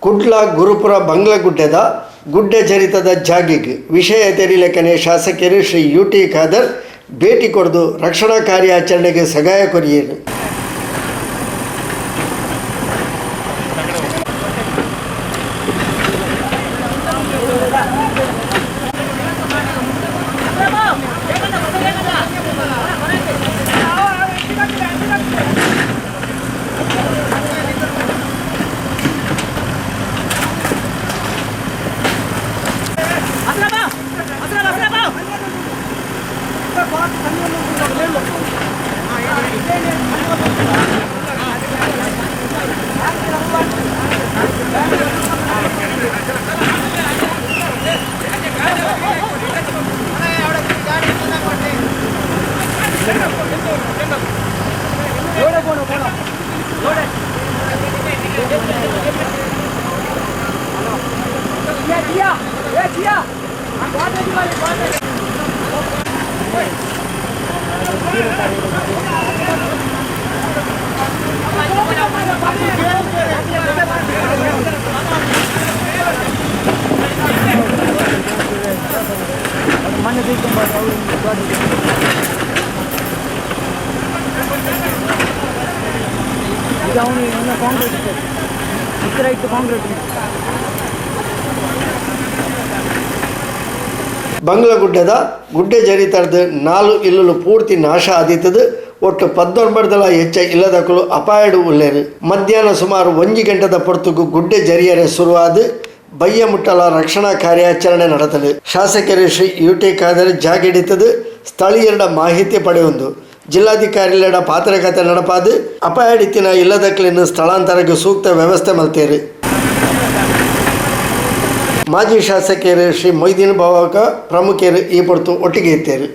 ಕುಡ್ಲ ಗುರುಪುರ ಬಂಗ್ಲಗುಡ್ಡದ ಗುಡ್ಡೆ ಜರಿತದ ಜಾಗಿಗೆ ವಿಷಯ ತೆರಿಲಕ್ಕನೆ ಶಾಸಕರು ಶ್ರೀ ಯುಟಿ ಖಾದರ್ ಭೇಟಿ ಕೊಡದು ರಕ್ಷಣಾ ಕಾರ್ಯಾಚರಣೆಗೆ ಸಹಾಯ ಕೊರಿಯರು. ಬಂಗ್ಲಗುಡ್ಡದ ಗುಡ್ಡೆ ಜರಿತರದ 4 ಇಲ್ಲಲು ಪೂರ್ತಿ ನಾಶ ಆದೀತದು. ಒಟ್ಟು 19 ಹೆಚ್ಚ ಇಲ್ಲದಕ್ಕಲು ಅಪಾಯಡು ಉಳ್ಳೇರು. ಮಧ್ಯಾಹ್ನ ಸುಮಾರು 1 ಗಂಟೆದ ಪೊರ್ತುಗು ಗುಡ್ಡೆ ಜರಿಯರೆ ಶುರುವಾದ ಬಯ್ಯ ಮುಟ್ಟಲ ರಕ್ಷಣಾ ಕಾರ್ಯಾಚರಣೆ ನಡೆತದೆ. ಶಾಸಕರು ಶ್ರೀ ಯುಟಿ ಖಾದರ್ ಜಾಗಿಡಿತದು ಸ್ಥಳೀಯರ ಮಾಹಿತಿ ಪಡೆಯೊಂದು ಜಿಲ್ಲಾಧಿಕಾರಿಗಳ ಪಾತ್ರಕತೆ ನಡಪಾದು ಅಪಾಯಡಿತಿನ ಇಲ್ಲದಕ್ಕಲಿನ ಸ್ಥಳಾಂತರಕ್ಕೆ ಸೂಕ್ತ ವ್ಯವಸ್ಥೆ ಮಲ್ತೇರು. ಮಾಜಿ ಶಾಸಕರು ಶ್ರೀ ಮೊಯ್ದೀನ್ ಬಾವಕ ಪ್ರಮುಖರು ಈ ಪೊರ್ತು ಒಟ್ಟಿಗೆ ಇತ್ತೇರು.